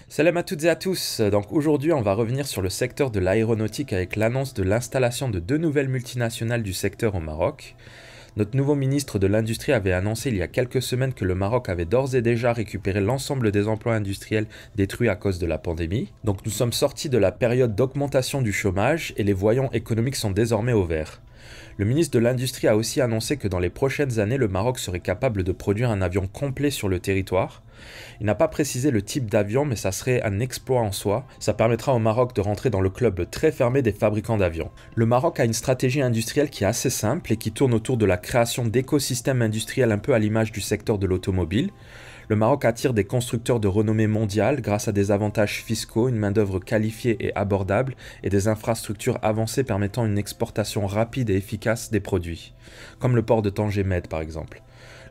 Salam à toutes et à tous. Donc aujourd'hui, on va revenir sur le secteur de l'aéronautique avec l'annonce de l'installation de deux nouvelles multinationales du secteur au Maroc. Notre nouveau ministre de l'Industrie avait annoncé il y a quelques semaines que le Maroc avait d'ores et déjà récupéré l'ensemble des emplois industriels détruits à cause de la pandémie. Donc nous sommes sortis de la période d'augmentation du chômage et les voyants économiques sont désormais au vert. Le ministre de l'Industrie a aussi annoncé que dans les prochaines années, le Maroc serait capable de produire un avion complet sur le territoire. Il n'a pas précisé le type d'avion, mais ça serait un exploit en soi. Ça permettra au Maroc de rentrer dans le club très fermé des fabricants d'avions. Le Maroc a une stratégie industrielle qui est assez simple et qui tourne autour de la création d'écosystèmes industriels un peu à l'image du secteur de l'automobile. Le Maroc attire des constructeurs de renommée mondiale grâce à des avantages fiscaux, une main-d'œuvre qualifiée et abordable et des infrastructures avancées permettant une exportation rapide et efficace des produits, comme le port de Tanger Med par exemple.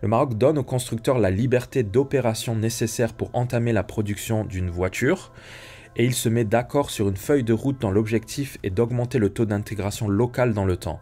Le Maroc donne aux constructeurs la liberté d'opération nécessaire pour entamer la production d'une voiture et il se met d'accord sur une feuille de route dont l'objectif est d'augmenter le taux d'intégration locale dans le temps.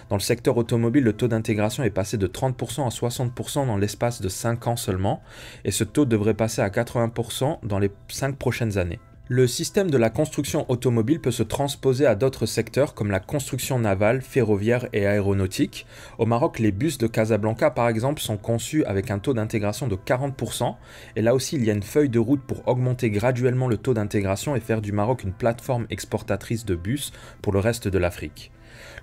Dans le secteur automobile, le taux d'intégration est passé de 30% à 60% dans l'espace de 5 ans seulement, et ce taux devrait passer à 80% dans les 5 prochaines années. Le système de la construction automobile peut se transposer à d'autres secteurs comme la construction navale, ferroviaire et aéronautique. Au Maroc, les bus de Casablanca par exemple sont conçus avec un taux d'intégration de 40%, et là aussi il y a une feuille de route pour augmenter graduellement le taux d'intégration et faire du Maroc une plateforme exportatrice de bus pour le reste de l'Afrique.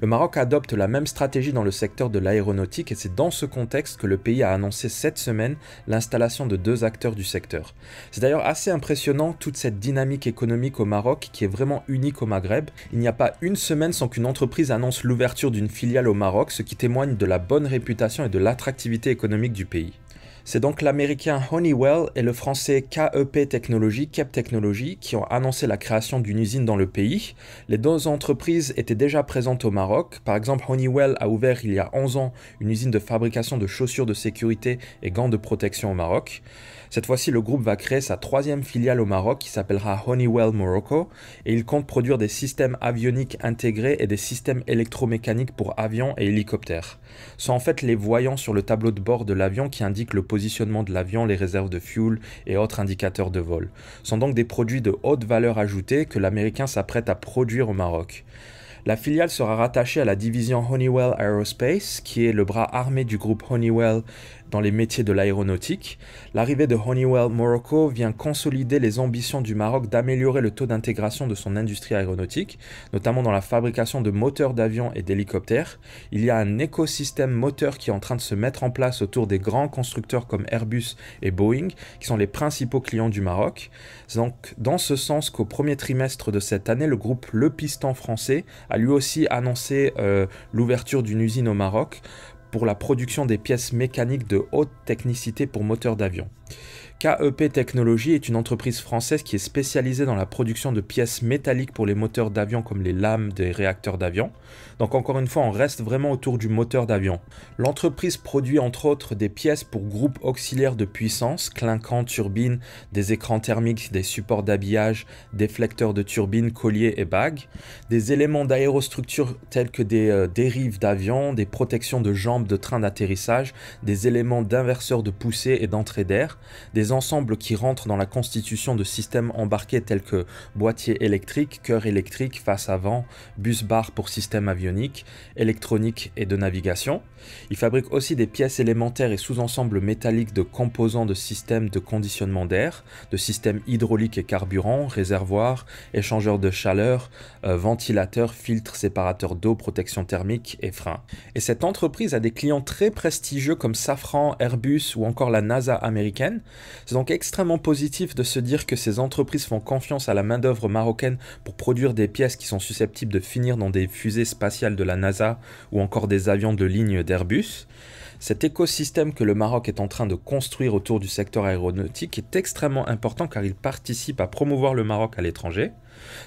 Le Maroc adopte la même stratégie dans le secteur de l'aéronautique et c'est dans ce contexte que le pays a annoncé cette semaine l'installation de deux acteurs du secteur. C'est d'ailleurs assez impressionnant toute cette dynamique économique au Maroc qui est vraiment unique au Maghreb. Il n'y a pas une semaine sans qu'une entreprise annonce l'ouverture d'une filiale au Maroc, ce qui témoigne de la bonne réputation et de l'attractivité économique du pays. C'est donc l'américain Honeywell et le français KEP Technologies, KEP Technologies, qui ont annoncé la création d'une usine dans le pays. Les deux entreprises étaient déjà présentes au Maroc. Par exemple, Honeywell a ouvert il y a 11 ans une usine de fabrication de chaussures de sécurité et gants de protection au Maroc. Cette fois-ci, le groupe va créer sa troisième filiale au Maroc qui s'appellera Honeywell Morocco et il compte produire des systèmes avioniques intégrés et des systèmes électromécaniques pour avions et hélicoptères. Ce sont en fait les voyants sur le tableau de bord de l'avion qui indiquent le positionnement de l'avion, les réserves de fuel et autres indicateurs de vol. Ce sont donc des produits de haute valeur ajoutée que l'Américain s'apprête à produire au Maroc. La filiale sera rattachée à la division Honeywell Aerospace, qui est le bras armé du groupe Honeywell dans les métiers de l'aéronautique. L'arrivée de Honeywell Morocco vient consolider les ambitions du Maroc d'améliorer le taux d'intégration de son industrie aéronautique, notamment dans la fabrication de moteurs d'avions et d'hélicoptères. Il y a un écosystème moteur qui est en train de se mettre en place autour des grands constructeurs comme Airbus et Boeing, qui sont les principaux clients du Maroc. C'est donc dans ce sens qu'au premier trimestre de cette année, le groupe Le Piston français a lui aussi annoncé l'ouverture d'une usine au Maroc pour la production des pièces mécaniques de haute technicité pour moteurs d'avion. KEP Technologies est une entreprise française qui est spécialisée dans la production de pièces métalliques pour les moteurs d'avion comme les lames des réacteurs d'avion. Donc encore une fois, on reste vraiment autour du moteur d'avion. L'entreprise produit entre autres des pièces pour groupes auxiliaires de puissance, clinquants, turbines, des écrans thermiques, des supports d'habillage, déflecteurs de turbines, colliers et bagues, des éléments d'aérostructure tels que des dérives d'avion, des protections de jambes de train d'atterrissage, des éléments d'inverseurs de poussée et d'entrée d'air, des ensembles qui rentrent dans la constitution de systèmes embarqués tels que boîtier électrique, cœur électrique, face avant, bus-bar pour système avionique, électronique et de navigation. Il fabrique aussi des pièces élémentaires et sous-ensembles métalliques de composants de systèmes de conditionnement d'air, de systèmes hydrauliques et carburants, réservoirs, échangeurs de chaleur, ventilateurs, filtres, séparateurs d'eau, protection thermique et freins. Et cette entreprise a des clients très prestigieux comme Safran, Airbus ou encore la NASA américaine. C'est donc extrêmement positif de se dire que ces entreprises font confiance à la main-d'œuvre marocaine pour produire des pièces qui sont susceptibles de finir dans des fusées spatiales de la NASA ou encore des avions de ligne d'Airbus. Cet écosystème que le Maroc est en train de construire autour du secteur aéronautique est extrêmement important car il participe à promouvoir le Maroc à l'étranger.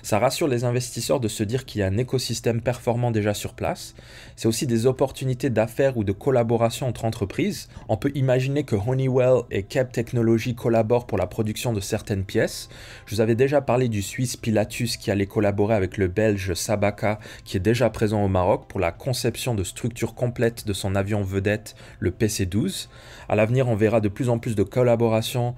Ça rassure les investisseurs de se dire qu'il y a un écosystème performant déjà sur place. C'est aussi des opportunités d'affaires ou de collaboration entre entreprises. On peut imaginer que Honeywell et KEP Technologies collaborent pour la production de certaines pièces. Je vous avais déjà parlé du Suisse Pilatus qui allait collaborer avec le Belge Sabaka qui est déjà présent au Maroc pour la conception de structures complètes de son avion vedette le PC-12. À l'avenir, on verra de plus en plus de collaborations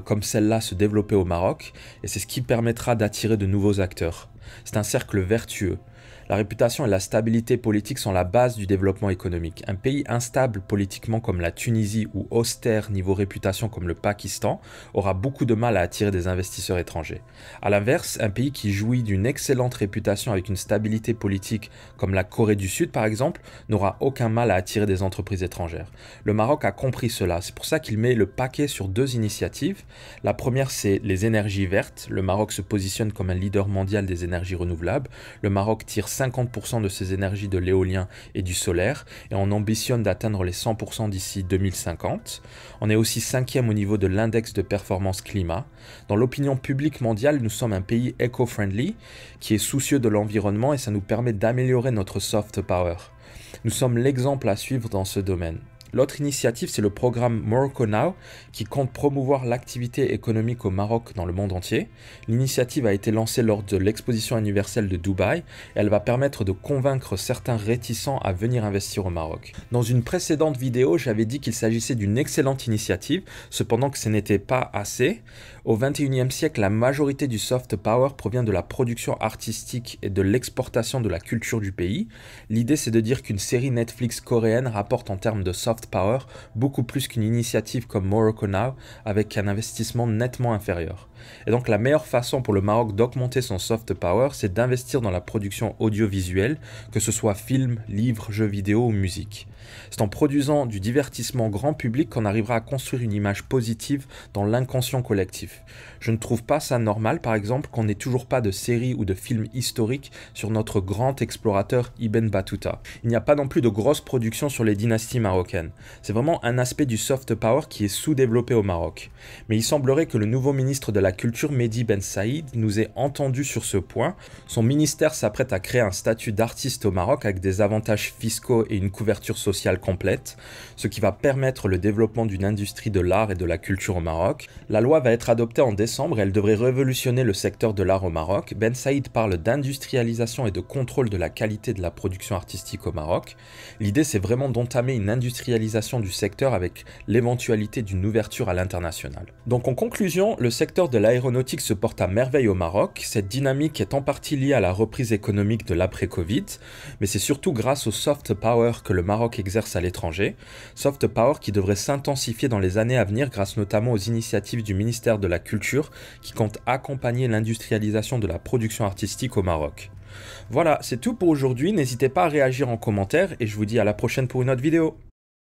comme celle-là se développer au Maroc, et c'est ce qui permettra d'attirer de nouveaux acteurs. C'est un cercle vertueux. La réputation et la stabilité politique sont la base du développement économique. Un pays instable politiquement comme la Tunisie ou austère niveau réputation comme le Pakistan aura beaucoup de mal à attirer des investisseurs étrangers. A l'inverse, un pays qui jouit d'une excellente réputation avec une stabilité politique comme la Corée du Sud par exemple n'aura aucun mal à attirer des entreprises étrangères. Le Maroc a compris cela, c'est pour ça qu'il met le paquet sur deux initiatives. La première, c'est les énergies vertes. Le Maroc se positionne comme un leader mondial des énergies renouvelables. Le Maroc tire 50% de ses énergies de l'éolien et du solaire, et on ambitionne d'atteindre les 100% d'ici 2050. On est aussi 5e au niveau de l'index de performance climat. Dans l'opinion publique mondiale, nous sommes un pays eco-friendly, qui est soucieux de l'environnement, et ça nous permet d'améliorer notre soft power. Nous sommes l'exemple à suivre dans ce domaine. L'autre initiative, c'est le programme Morocco Now, qui compte promouvoir l'activité économique au Maroc dans le monde entier. L'initiative a été lancée lors de l'exposition universelle de Dubaï, et elle va permettre de convaincre certains réticents à venir investir au Maroc. Dans une précédente vidéo, j'avais dit qu'il s'agissait d'une excellente initiative, cependant que ce n'était pas assez. Au XXIe siècle, la majorité du soft power provient de la production artistique et de l'exportation de la culture du pays. L'idée, c'est de dire qu'une série Netflix coréenne rapporte en termes de soft power beaucoup plus qu'une initiative comme Morocco Now avec un investissement nettement inférieur. Et donc la meilleure façon pour le Maroc d'augmenter son soft power, c'est d'investir dans la production audiovisuelle, que ce soit film, livres, jeux vidéo ou musique. C'est en produisant du divertissement grand public qu'on arrivera à construire une image positive dans l'inconscient collectif. Je ne trouve pas ça normal, par exemple, qu'on n'ait toujours pas de séries ou de films historiques sur notre grand explorateur Ibn Battuta. Il n'y a pas non plus de grosses productions sur les dynasties marocaines. C'est vraiment un aspect du soft power qui est sous-développé au Maroc. Mais il semblerait que le nouveau ministre de la Culture, Mehdi Ben Saïd, nous ait entendus sur ce point. Son ministère s'apprête à créer un statut d'artiste au Maroc avec des avantages fiscaux et une couverture sociale complète, ce qui va permettre le développement d'une industrie de l'art et de la culture au Maroc. La loi va être adoptée en décembre et elle devrait révolutionner le secteur de l'art au Maroc. Ben Saïd parle d'industrialisation et de contrôle de la qualité de la production artistique au Maroc. L'idée, c'est vraiment d'entamer une industrialisation du secteur avec l'éventualité d'une ouverture à l'international. Donc en conclusion, le secteur de l'aéronautique se porte à merveille au Maroc. Cette dynamique est en partie liée à la reprise économique de l'après-Covid, mais c'est surtout grâce au soft power que le Maroc exerce à l'étranger. Soft power qui devrait s'intensifier dans les années à venir grâce notamment aux initiatives du ministère de la Culture qui compte accompagner l'industrialisation de la production artistique au Maroc. Voilà, c'est tout pour aujourd'hui. N'hésitez pas à réagir en commentaire et je vous dis à la prochaine pour une autre vidéo.